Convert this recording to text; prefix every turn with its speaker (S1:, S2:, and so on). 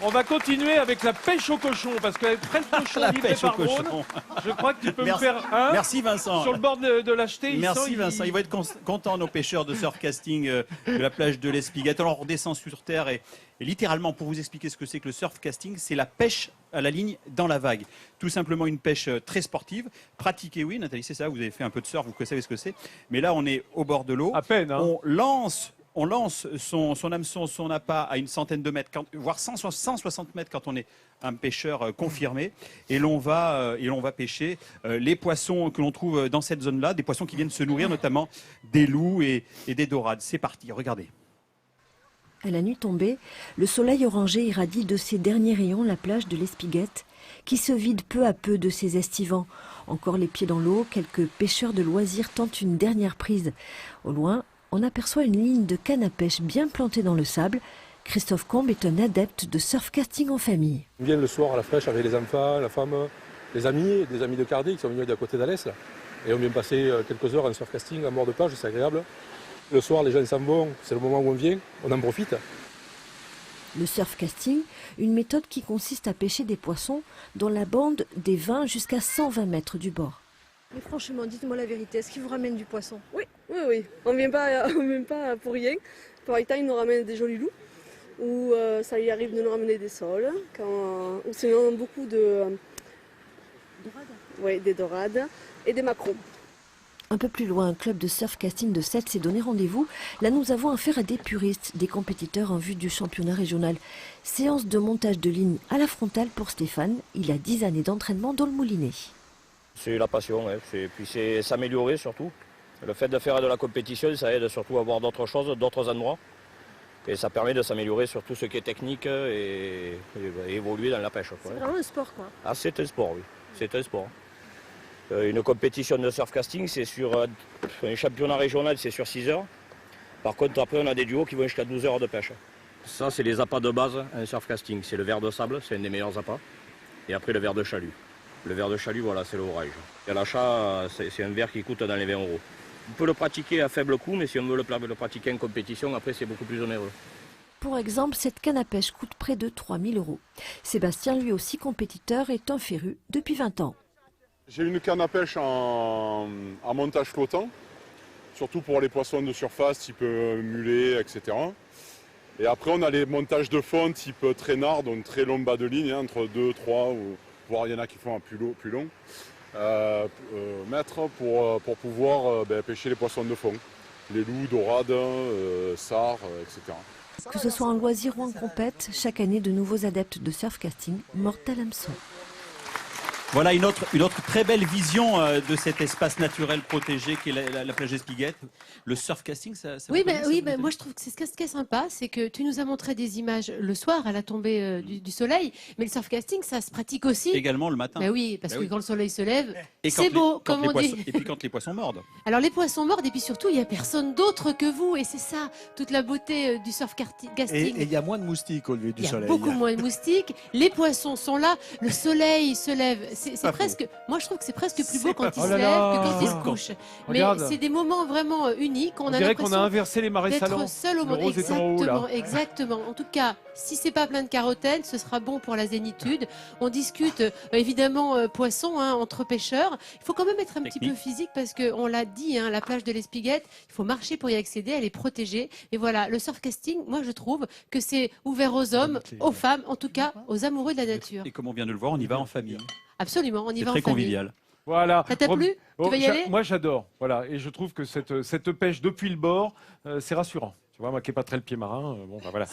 S1: On va continuer avec la pêche au cochon, parce que Fred Cochon
S2: La
S1: livré
S2: pêche au
S1: par drone,
S2: cochon.
S1: je crois que tu peux
S2: Merci.
S1: me faire un
S2: Merci Vincent.
S1: sur le bord de l'acheter.
S2: Merci Vincent. Ils vont être contents, nos pêcheurs de surfcasting de la plage de l'Espiguette. Alors on redescend sur terre et littéralement, pour vous expliquer ce que c'est que le surfcasting, c'est la pêche à la ligne dans la vague. Tout simplement une pêche très sportive, pratiquée, oui Nathalie, c'est ça, vous avez fait un peu de surf, vous savez ce que c'est. Mais là on est au bord de l'eau.
S1: À peine, hein.
S2: On lance son hameçon, son appât à une centaine de mètres, voire 160 mètres quand on est un pêcheur confirmé. Et l'on va pêcher les poissons que l'on trouve dans cette zone-là, des poissons qui viennent se nourrir notamment des loups et des dorades. C'est parti, regardez.
S3: À la nuit tombée, le soleil orangé irradie de ses derniers rayons la plage de l'Espiguette, qui se vide peu à peu de ses estivants. Encore les pieds dans l'eau, quelques pêcheurs de loisirs tentent une dernière prise. Au loin, on aperçoit une ligne de canne à pêche bien plantée dans le sable. Christophe Combe est un adepte de surfcasting en famille.
S4: On vient le soir à la fraîche avec les enfants, la femme, les amis, des amis de Cardiff qui sont venus d'à côté d'Alès. Et on vient passer quelques heures en surfcasting à bord de plage, c'est agréable. Le soir, les gens s'en vont, c'est le moment où on vient, on en profite.
S3: Le surfcasting, une méthode qui consiste à pêcher des poissons dans la bande des 20 jusqu'à 120 mètres du bord.
S5: Mais franchement, dites-moi la vérité, est-ce qu'il vous ramène du poisson? Oui. On vient pas pour rien. Par temps, il nous ramène des jolis loups, ou ça y arrive de nous ramener des sols, ou sinon beaucoup de... des dorades et des maquereaux.
S3: Un peu plus loin, un club de surfcasting de Sète s'est donné rendez-vous. Là, nous avons affaire à des puristes, des compétiteurs en vue du championnat régional. Séance de montage de ligne à la frontale pour Stéphane. Il a 10 années d'entraînement dans le moulinet.
S6: C'est la passion, hein. Puis c'est s'améliorer surtout. Le fait de faire de la compétition, ça aide surtout à voir d'autres choses, d'autres endroits. Et ça permet de s'améliorer sur tout ce qui est technique et évoluer dans la pêche.
S5: C'est vraiment un sport, quoi.
S6: Ah, c'est un sport, oui. C'est un sport. Une compétition de surfcasting, c'est sur un championnat régional, c'est sur 6 heures. Par contre, après, on a des duos qui vont jusqu'à 12 heures de pêche. Ça, c'est les appâts de base, un surfcasting. C'est le ver de sable, c'est un des meilleurs appâts. Et après, le ver de chalut. Le ver de chalut, voilà, c'est le orage. Et à l'achat, c'est un ver qui coûte dans les 20 €. On peut le pratiquer à faible coût, mais si on veut le pratiquer en compétition, après, c'est beaucoup plus onéreux.
S3: Pour exemple, cette canne à pêche coûte près de 3 000 €. Sébastien, lui aussi compétiteur, est un féru depuis 20 ans.
S7: J'ai une canne à pêche en montage flottant, surtout pour les poissons de surface, type mulet, etc. Et après, on a les montages de fond, type traînard, donc très long bas de ligne, entre 2, 3, ou voire il y en a qui font un plus long, mètres pour pouvoir pêcher les poissons de fond, les loups, dorades, sards, etc.
S3: Que ce soit en loisir ou en compète, chaque année de nouveaux adeptes de surfcasting mortent à l'hameçon.
S2: Voilà une autre très belle vision de cet espace naturel protégé qu'est la plage d'Espiguette. Le surfcasting, ça
S8: oui, moi je trouve que c'est ce qui est sympa, c'est que tu nous as montré des images le soir à la tombée du soleil, mais le surfcasting, ça se pratique aussi.
S2: Également le matin.
S8: Oui, parce que quand le soleil se lève,
S2: et
S8: c'est beau, comme on dit.
S2: Et puis quand les poissons mordent.
S8: Alors les poissons mordent, et puis surtout, il n'y a personne d'autre que vous, et c'est ça, toute la beauté du surfcasting.
S9: Et il y a moins de moustiques au lieu du soleil.
S8: Il y a beaucoup moins de moustiques, les poissons sont là, le soleil se lève. C'est presque, moi je trouve que c'est presque plus beau quand il se lève que quand il se couche. Mais c'est des moments vraiment uniques.
S1: On dirait qu'on a inversé les marais salants.
S8: D'être seul au monde. Exactement. En tout cas, si c'est pas plein de carotène, ce sera bon pour la zénitude. On discute évidemment poissons entre pêcheurs. Il faut quand même être un petit peu physique parce que on l'a dit, la plage de l'Espiguette, il faut marcher pour y accéder, elle est protégée. Et voilà, le surfcasting, moi je trouve que c'est ouvert aux hommes, aux femmes, en tout cas aux amoureux de la nature.
S2: Et comme on vient de le voir, on y va en famille.
S8: Absolument, on y va en famille.
S2: C'est très convivial.
S1: Voilà.
S8: Ça t'a plu? Tu vas y aller?
S1: Moi, j'adore. Voilà. Et je trouve que cette pêche depuis le bord, c'est rassurant. Tu vois, moi qui n'ai pas très le pied marin, voilà.